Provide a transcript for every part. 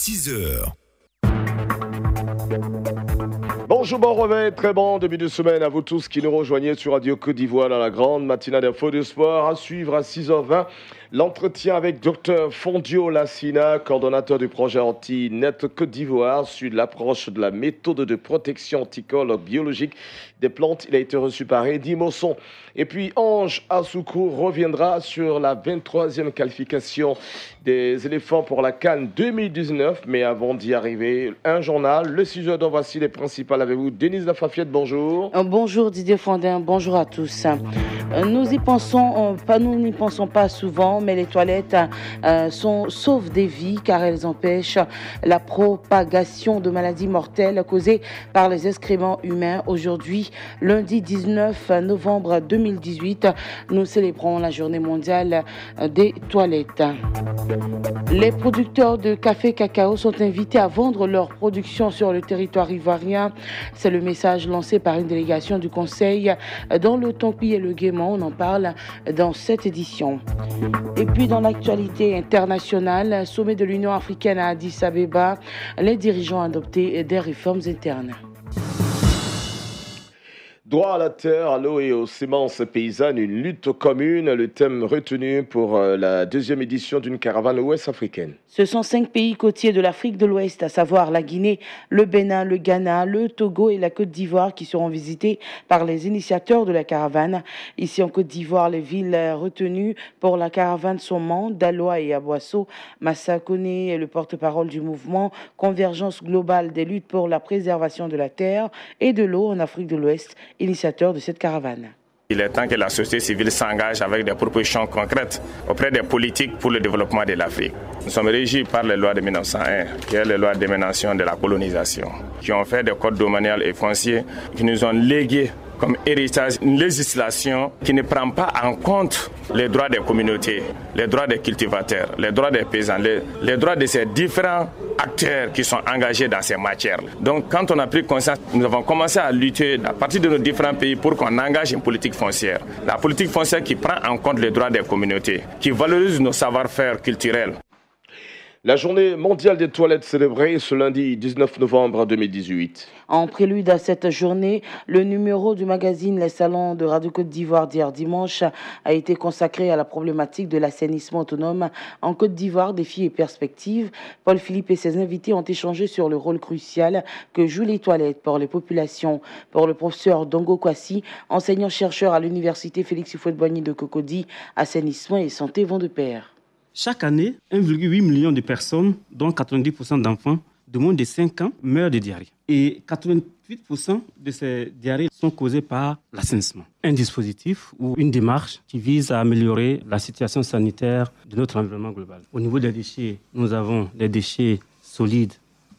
6 heures. Bonjour, bon réveil, très bon début de semaine à vous tous qui nous rejoignez sur Radio Côte d'Ivoire dans la grande matinale d'info de sport. À suivre à 6h20, l'entretien avec Dr Fondio Lassina, coordonnateur du projet Anti-Net Côte d'Ivoire, sur l'approche de la méthode de protection anticole biologique des plantes. Il a été reçu par Eddy Mosson. Et puis Ange Assoukou reviendra sur la 23e qualification des éléphants pour la CAN 2019. Mais avant d'y arriver, un journal, le 6h, dont voici les principales avec vous. Denise Lafafiette, bonjour. Bonjour Didier Fondin, bonjour à tous. Nous n'y pensons pas souvent, mais les toilettes sauvent des vies car elles empêchent la propagation de maladies mortelles causées par les excréments humains. Aujourd'hui, lundi 19 novembre 2018, nous célébrons la journée mondiale des toilettes. Les producteurs de café cacao sont invités à vendre leur production sur le territoire ivoirien. C'est le message lancé par une délégation du Conseil dans le Tonpi et le Guémon. On en parle dans cette édition. Et puis dans l'actualité internationale, sommet de l'Union africaine à Addis Abeba, les dirigeants ont adopté des réformes internes. Droit à la terre, à l'eau et aux semences paysannes, une lutte commune, le thème retenu pour la deuxième édition d'une caravane ouest-africaine. Ce sont 5 pays côtiers de l'Afrique de l'Ouest, à savoir la Guinée, le Bénin, le Ghana, le Togo et la Côte d'Ivoire qui seront visités par les initiateurs de la caravane. Ici en Côte d'Ivoire, les villes retenues pour la caravane sont Mans, Daloa et Aboasso. Massa Koné est le porte-parole du mouvement Convergence globale des luttes pour la préservation de la terre et de l'eau en Afrique de l'Ouest, initiateur de cette caravane. Il est temps que la société civile s'engage avec des propositions concrètes auprès des politiques pour le développement de l'Afrique. Nous sommes régis par les lois de 1901, qui est les lois d'émanation de la colonisation, qui ont fait des codes domaniaux et fonciers, qui nous ont légué comme héritage une législation qui ne prend pas en compte les droits des communautés, les droits des cultivateurs, les droits des paysans, les droits de ces différents acteurs qui sont engagés dans ces matières. Donc quand on a pris conscience, nous avons commencé à lutter à partir de nos différents pays pour qu'on engage une politique foncière. La politique foncière qui prend en compte les droits des communautés, qui valorise nos savoir-faire culturels. La journée mondiale des toilettes célébrée ce lundi 19 novembre 2018. En prélude à cette journée, le numéro du magazine Les Salons de Radio Côte d'Ivoire d'hier dimanche a été consacré à la problématique de l'assainissement autonome en Côte d'Ivoire, défis et perspectives. Paul Philippe et ses invités ont échangé sur le rôle crucial que jouent les toilettes pour les populations. Pour le professeur Dongo Kwasi, enseignant-chercheur à l'université Félix Houphouët-Boigny de Cocody, assainissement et santé vont de pair. Chaque année, 1,8 million de personnes, dont 90% d'enfants de moins de 5 ans, meurent de diarrhée. Et 88% de ces diarrhées sont causées par l'assainissement. Un dispositif ou une démarche qui vise à améliorer la situation sanitaire de notre environnement global. Au niveau des déchets, nous avons les déchets solides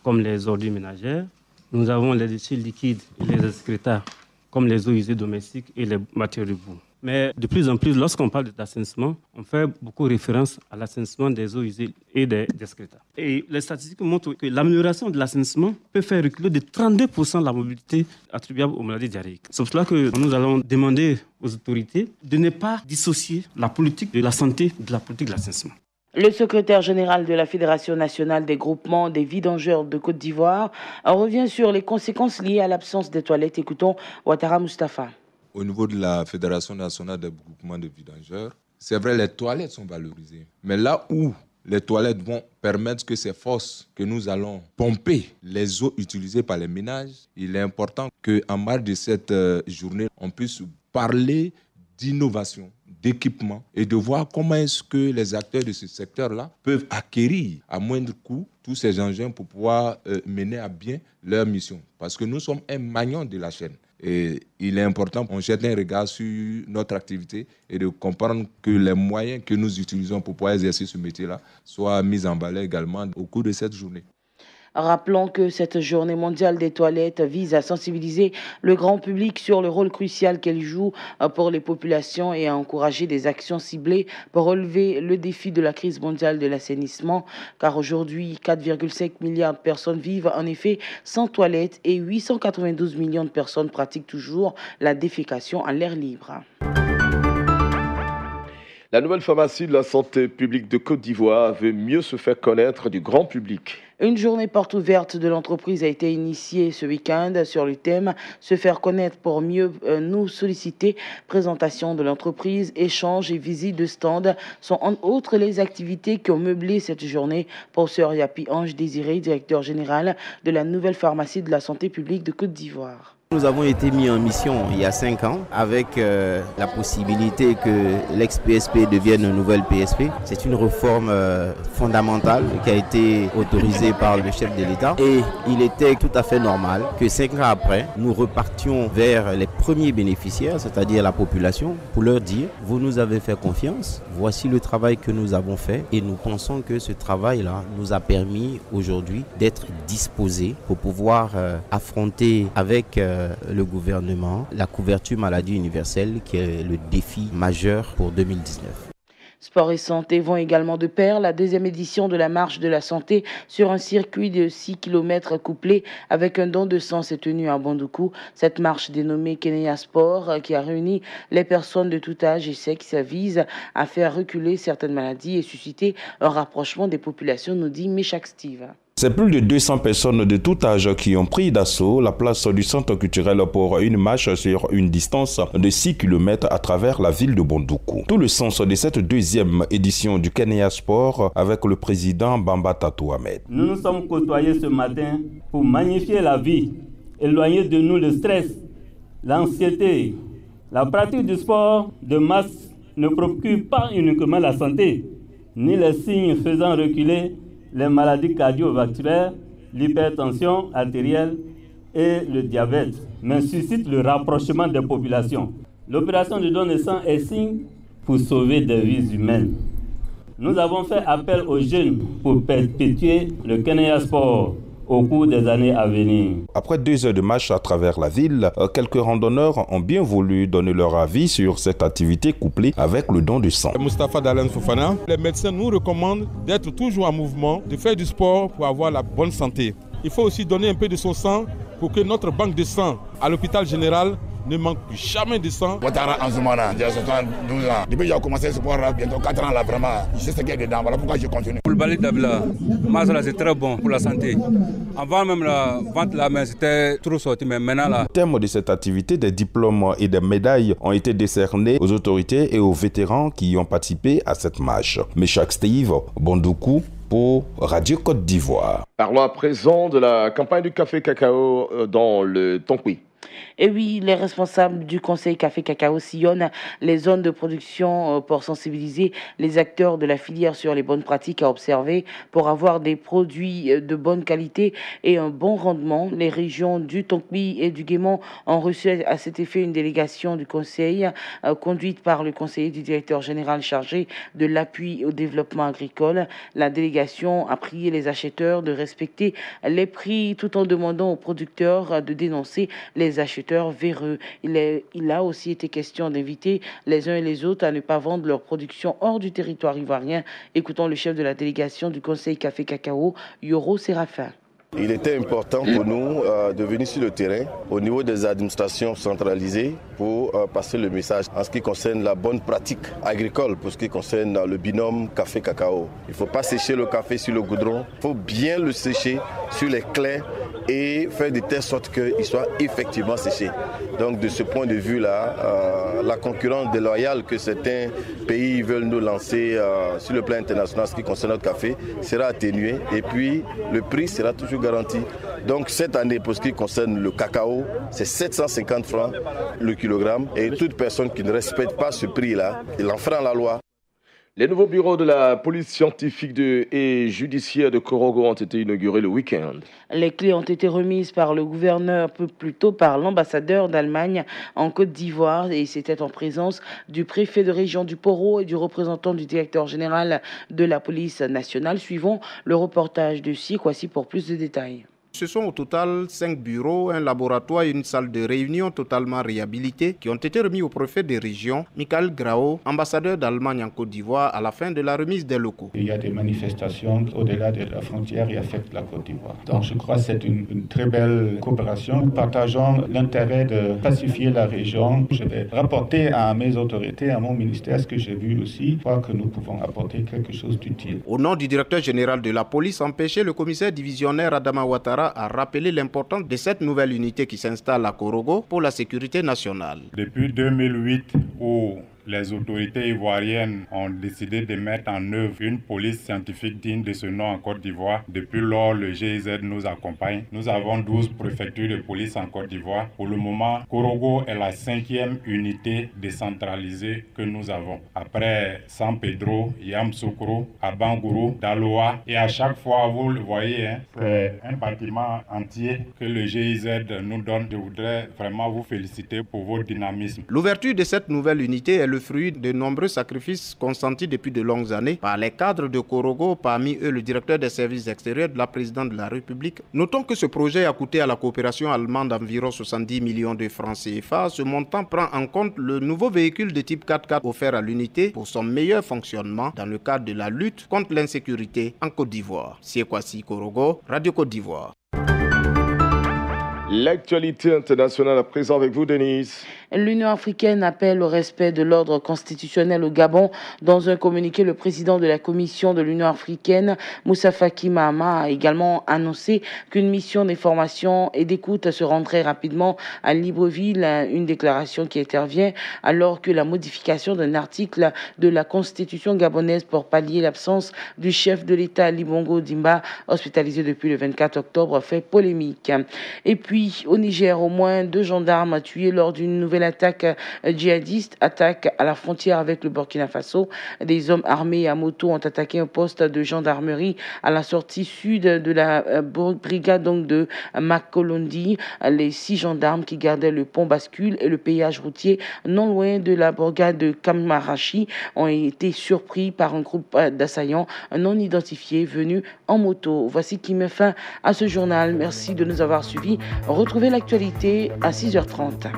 comme les ordures ménagères. Nous avons les déchets liquides et les excréta comme les eaux usées domestiques et les matières de boue. Mais de plus en plus, lorsqu'on parle d'assainissement, on fait beaucoup référence à l'assainissement des eaux usées et des excréta. Et les statistiques montrent que l'amélioration de l'assainissement peut faire reculer de 32% la mobilité attribuable aux maladies diarrhéiques. C'est pour cela que nous allons demander aux autorités de ne pas dissocier la politique de la santé de la politique de l'assainissement. Le secrétaire général de la Fédération nationale des groupements des vidangeurs de Côte d'Ivoire revient sur les conséquences liées à l'absence des toilettes. Écoutons Ouattara Moustapha. Au niveau de la Fédération nationale des groupements de vidangeurs, c'est vrai, les toilettes sont valorisées. Mais là où les toilettes vont permettre que ces fosses que nous allons pomper les eaux utilisées par les ménages, il est important qu'en marge de cette journée, on puisse parler d'innovation, d'équipement et de voir comment est-ce que les acteurs de ce secteur-là peuvent acquérir à moindre coût tous ces engins pour pouvoir mener à bien leur mission. Parce que nous sommes un maillon de la chaîne. Et il est important qu'on jette un regard sur notre activité et de comprendre que les moyens que nous utilisons pour pouvoir exercer ce métier-là soient mis en valeur également au cours de cette journée. Rappelons que cette journée mondiale des toilettes vise à sensibiliser le grand public sur le rôle crucial qu'elle joue pour les populations et à encourager des actions ciblées pour relever le défi de la crise mondiale de l'assainissement. Car aujourd'hui, 4,5 milliards de personnes vivent en effet sans toilettes et 892 millions de personnes pratiquent toujours la défécation en l'air libre. La nouvelle pharmacie de la santé publique de Côte d'Ivoire veut mieux se faire connaître du grand public. Une journée porte ouverte de l'entreprise a été initiée ce week-end sur le thème « Se faire connaître pour mieux nous solliciter ». Présentation de l'entreprise, échanges et visites de stands sont entre autres les activités qui ont meublé cette journée. Professeur Yapi Ange Désiré, directeur général de la nouvelle pharmacie de la santé publique de Côte d'Ivoire. Nous avons été mis en mission il y a 5 ans avec la possibilité que l'ex-PSP devienne une nouvelle PSP. C'est une réforme fondamentale qui a été autorisée par le chef de l'État et il était tout à fait normal que 5 ans après, nous repartions vers les premiers bénéficiaires, c'est-à-dire la population, pour leur dire « Vous nous avez fait confiance, voici le travail que nous avons fait et nous pensons que ce travail-là nous a permis aujourd'hui d'être disposés pour pouvoir affronter avec le gouvernement, la couverture maladie universelle qui est le défi majeur pour 2019. Sport et santé vont également de pair. La deuxième édition de la marche de la santé sur un circuit de 6 km couplé avec un don de sang s'est tenue à Bondoukou. Cette marche dénommée Kenya Sport qui a réuni les personnes de tout âge et sexe vise à faire reculer certaines maladies et susciter un rapprochement des populations, nous dit Meshach Steve. C'est plus de 200 personnes de tout âge qui ont pris d'assaut la place du centre culturel pour une marche sur une distance de 6 km à travers la ville de Bondoukou. Tout le sens de cette deuxième édition du Kenya Sport avec le président Bamba Tatou Ahmed. Nous nous sommes côtoyés ce matin pour magnifier la vie, éloigner de nous le stress, l'anxiété. La pratique du sport de masse ne procure pas uniquement la santé, ni les signes faisant reculer les maladies cardiovasculaires, l'hypertension artérielle et le diabète, mais suscite le rapprochement des populations. L'opération de don de sang est signe pour sauver des vies humaines. Nous avons fait appel aux jeunes pour perpétuer le Kenya Sport au cours des années à venir. Après 2 heures de marche à travers la ville, quelques randonneurs ont bien voulu donner leur avis sur cette activité couplée avec le don de sang. Moustapha Dalen Fofana, les médecins nous recommandent d'être toujours en mouvement, de faire du sport pour avoir la bonne santé. Il faut aussi donner un peu de son sang pour que notre banque de sang à l'hôpital général ne manque plus jamais de sang. En ce moment, j'ai 72 ans. Depuis que j'ai commencé ce sport, bientôt 4 ans là, vraiment, je sais ce qu'il y a dedans. Voilà pourquoi je continue. Pour le balai d'Abla, c'est très bon pour la santé. Avant même la vente la main, c'était trop sorti, mais maintenant là. Le thème de cette activité, des diplômes et des médailles ont été décernés aux autorités et aux vétérans qui ont participé à cette marche. Meshach Steve, Bondoukou, pour Radio Côte d'Ivoire. Parlons à présent de la campagne du café cacao dans le Tonkoui. Et oui, les responsables du Conseil Café Cacao sillonnent les zones de production pour sensibiliser les acteurs de la filière sur les bonnes pratiques à observer pour avoir des produits de bonne qualité et un bon rendement. Les régions du Tonkoui et du Guémon ont reçu à cet effet une délégation du Conseil conduite par le conseiller du directeur général chargé de l'appui au développement agricole. La délégation a prié les acheteurs de respecter les prix tout en demandant aux producteurs de dénoncer les acheteurs véreux. Il a aussi été question d'inviter les uns et les autres à ne pas vendre leur production hors du territoire ivoirien. Écoutons le chef de la délégation du Conseil Café Cacao, Yoro Séraphin. Il était important pour nous de venir sur le terrain au niveau des administrations centralisées pour passer le message en ce qui concerne la bonne pratique agricole, pour ce qui concerne le binôme café-cacao. Il ne faut pas sécher le café sur le goudron, il faut bien le sécher sur les clairs et faire de telle sorte qu'il soit effectivement séché. Donc de ce point de vue-là, la concurrence déloyale que certains pays veulent nous lancer sur le plan international en ce qui concerne notre café sera atténuée et puis le prix sera toujours garanti. Donc cette année, pour ce qui concerne le cacao, c'est 750 francs le kilogramme et toute personne qui ne respecte pas ce prix-là, il enfreint la loi. Les nouveaux bureaux de la police scientifique et judiciaire de Korogo ont été inaugurés le week-end. Les clés ont été remises par le gouverneur, un peu plus tôt par l'ambassadeur d'Allemagne en Côte d'Ivoire et c'était en présence du préfet de région du Poro et du représentant du directeur général de la police nationale. Suivons le reportage de Sikwasi pour plus de détails. Ce sont au total 5 bureaux, un laboratoire et une salle de réunion totalement réhabilités qui ont été remis au préfet des régions, Michael Grao, ambassadeur d'Allemagne en Côte d'Ivoire, à la fin de la remise des locaux. Il y a des manifestations au-delà de la frontière et affectent la Côte d'Ivoire. Donc je crois que c'est une très belle coopération. Partageons l'intérêt de pacifier la région. Je vais rapporter à mes autorités, à mon ministère, ce que j'ai vu aussi. Je crois que nous pouvons apporter quelque chose d'utile. Au nom du directeur général de la police empêché, le commissaire divisionnaire Adama Ouattara a rappelé l'importance de cette nouvelle unité qui s'installe à Korogo pour la sécurité nationale. Depuis 2008, où les autorités ivoiriennes ont décidé de mettre en œuvre une police scientifique digne de ce nom en Côte d'Ivoire. Depuis lors, le GIZ nous accompagne. Nous avons 12 préfectures de police en Côte d'Ivoire. Pour le moment, Korogo est la 5e unité décentralisée que nous avons. Après San Pedro, Yamoussoukro, Abangourou, Daloa. Et à chaque fois, vous le voyez, c'est un bâtiment entier que le GIZ nous donne. Je voudrais vraiment vous féliciter pour votre dynamisme. L'ouverture de cette nouvelle unité est le fruit de nombreux sacrifices consentis depuis de longues années par les cadres de Korogo, parmi eux le directeur des services extérieurs de la présidente de la République. Notons que ce projet a coûté à la coopération allemande environ 70 millions de francs CFA. Ce montant prend en compte le nouveau véhicule de type 4x4 offert à l'unité pour son meilleur fonctionnement dans le cadre de la lutte contre l'insécurité en Côte d'Ivoire. Siekwasi Korogo, Radio Côte d'Ivoire. L'actualité internationale à présent avec vous, Denise. L'Union africaine appelle au respect de l'ordre constitutionnel au Gabon. Dans un communiqué, le président de la Commission de l'Union africaine, Moussa Faki Mahama, a également annoncé qu'une mission d'information et d'écoute se rendrait rapidement à Libreville. Une déclaration qui intervient alors que la modification d'un article de la Constitution gabonaise pour pallier l'absence du chef de l'État Ali Bongo Dimba, hospitalisé depuis le 24 octobre, fait polémique. Et puis, au Niger, au moins 2 gendarmes tués lors d'une nouvelle attaque djihadiste, attaque à la frontière avec le Burkina Faso. Des hommes armés à moto ont attaqué un poste de gendarmerie à la sortie sud de la brigade donc de Makolondi. Les 6 gendarmes qui gardaient le pont bascule et le péage routier non loin de la brigade de Kamarachi ont été surpris par un groupe d'assaillants non identifiés venus en moto. Voici qui met fin à ce journal. Merci de nous avoir suivis. Retrouvez l'actualité à 6h30.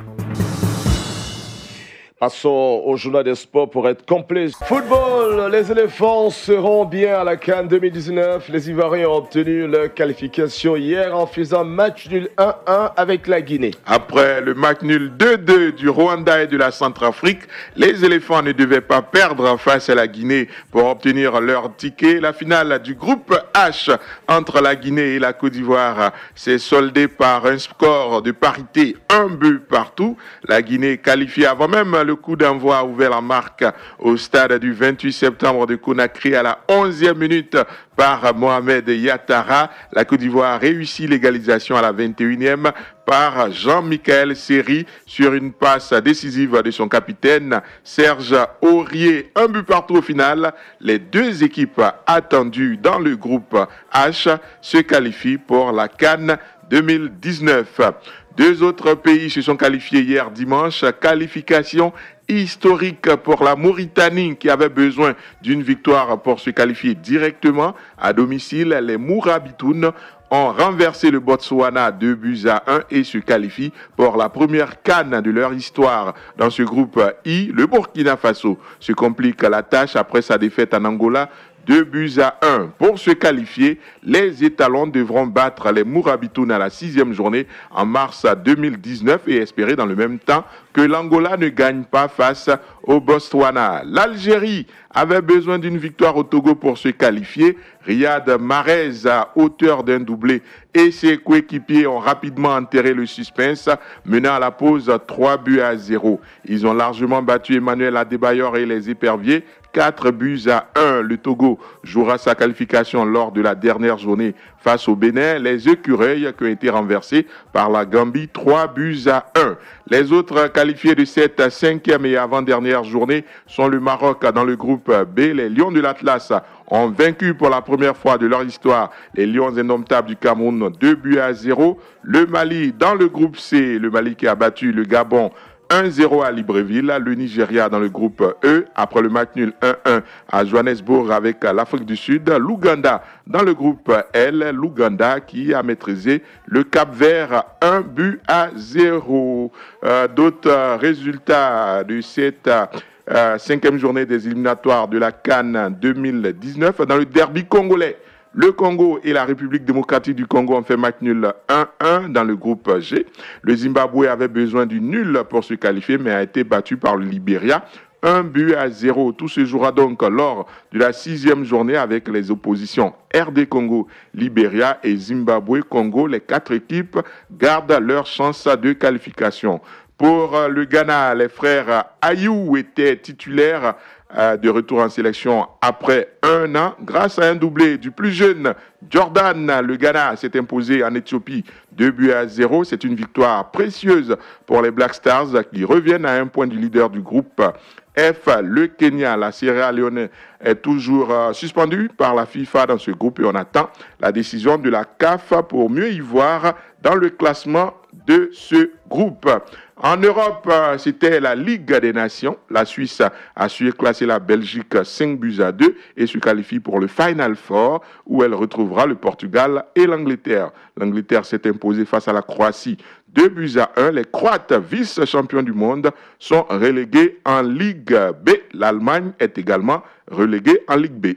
Passons au journal des sports pour être complet. Football, les éléphants seront bien à la CAN 2019. Les Ivoiriens ont obtenu leur qualification hier en faisant match nul 1-1 avec la Guinée. Après le match nul 2-2 du Rwanda et de la Centrafrique, les éléphants ne devaient pas perdre face à la Guinée pour obtenir leur ticket. La finale du groupe H entre la Guinée et la Côte d'Ivoire s'est soldée par un score de parité, 1 but partout. La Guinée qualifiée avant même le coup d'envoi a ouvert la marque au stade du 28 septembre de Conakry à la 11e minute par Mohamed Yattara. La Côte d'Ivoire réussit l'égalisation à la 21e par Jean-Michel Seri sur une passe décisive de son capitaine Serge Aurier. 1 but partout au final. Les 2 équipes attendues dans le groupe H se qualifient pour la CAN 2019. 2 autres pays se sont qualifiés hier dimanche. Qualification historique pour la Mauritanie qui avait besoin d'une victoire pour se qualifier directement à domicile. Les Mourabitounes ont renversé le Botswana 2-1 et se qualifient pour la première CAN de leur histoire. Dans ce groupe I, le Burkina Faso se complique la tâche après sa défaite en Angola 2-1. Pour se qualifier, les étalons devront battre les Mourabitounes à la 6e journée en mars 2019 et espérer dans le même temps que l'Angola ne gagne pas face au Botswana. L'Algérie avait besoin d'une victoire au Togo pour se qualifier. Riyad Mahrez, auteur d'un doublé, et ses coéquipiers ont rapidement enterré le suspense, menant à la pause 3-0. Ils ont largement battu Emmanuel Adebayor et les Éperviers 4-1. Le Togo jouera sa qualification lors de la dernière journée face au Bénin. Les Écureuils qui ont été renversés par la Gambie 3-1. Les autres qualifiés de cette 5e et avant-dernière journée sont le Maroc dans le groupe B. Les Lions de l'Atlas ont vaincu pour la première fois de leur histoire les Lions indomptables du Cameroun 2-0. Le Mali dans le groupe C, le Mali qui a battu le Gabon 1-0 à Libreville. Le Nigeria dans le groupe E, après le match nul 1-1 à Johannesburg avec l'Afrique du Sud. L'Ouganda dans le groupe L, l'Ouganda qui a maîtrisé le Cap-Vert 1-0. D'autres résultats de cette 5e journée des éliminatoires de la CAN 2019 dans le derby congolais. Le Congo et la République démocratique du Congo ont fait match nul 1-1 dans le groupe G. Le Zimbabwe avait besoin du nul pour se qualifier mais a été battu par le Libéria 1-0. Tout se jouera donc lors de la 6e journée avec les oppositions RD Congo, Libéria et Zimbabwe Congo. Les 4 équipes gardent leur chance de qualification. Pour le Ghana, les frères Ayou étaient titulaires de retour en sélection après 1 an. Grâce à un doublé du plus jeune Jordan, le Ghana s'est imposé en Éthiopie 2-0. C'est une victoire précieuse pour les Black Stars qui reviennent à un point du leader du groupe F. Le Kenya, la Sierra Leone est toujours suspendue par la FIFA dans ce groupe et on attend la décision de la CAF pour mieux y voir dans le classement de ce groupe. En Europe, c'était la Ligue des Nations. La Suisse a su classer la Belgique 5-2 et se qualifie pour le Final Four où elle retrouvera le Portugal et l'Angleterre. L'Angleterre s'est imposée face à la Croatie 2-1. Les Croates, vice-champions du monde, sont relégués en Ligue B. L'Allemagne est également reléguée en Ligue B.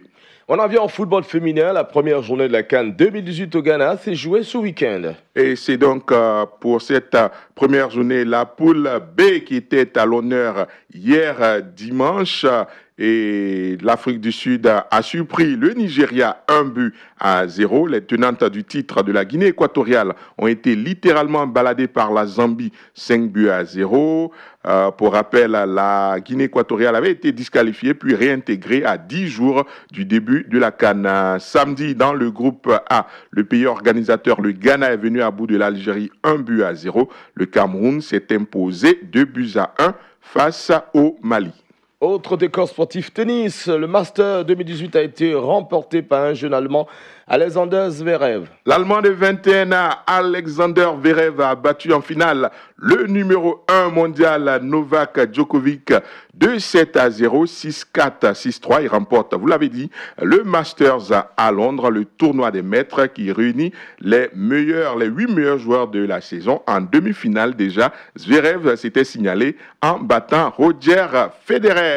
On en vient en football féminin. La première journée de la CAN 2018 au Ghana s'est jouée ce week-end. Et c'est donc pour cette première journée la poule B qui était à l'honneur hier dimanche. Et l'Afrique du Sud a surpris le Nigeria 1-0. Les tenantes du titre de la Guinée équatoriale ont été littéralement baladées par la Zambie 5-0. Pour rappel, la Guinée équatoriale avait été disqualifiée puis réintégrée à 10 jours du début de la CAN. Samedi, dans le groupe A, le pays organisateur, le Ghana, est venu à bout de l'Algérie 1-0. Le Cameroun s'est imposé 2-1 face au Mali. Autre décor sportif tennis, le Master 2018 a été remporté par un jeune Allemand, Alexander Zverev. L'Allemand de 21 ans, Alexander Zverev, a battu en finale le numéro 1 mondial Novak Djokovic 2-7-0, 6-4, 6-3. Il remporte, vous l'avez dit, le Masters à Londres, le tournoi des maîtres qui réunit les 8 meilleurs joueurs de la saison. En demi-finale déjà, Zverev s'était signalé en battant Roger Federer.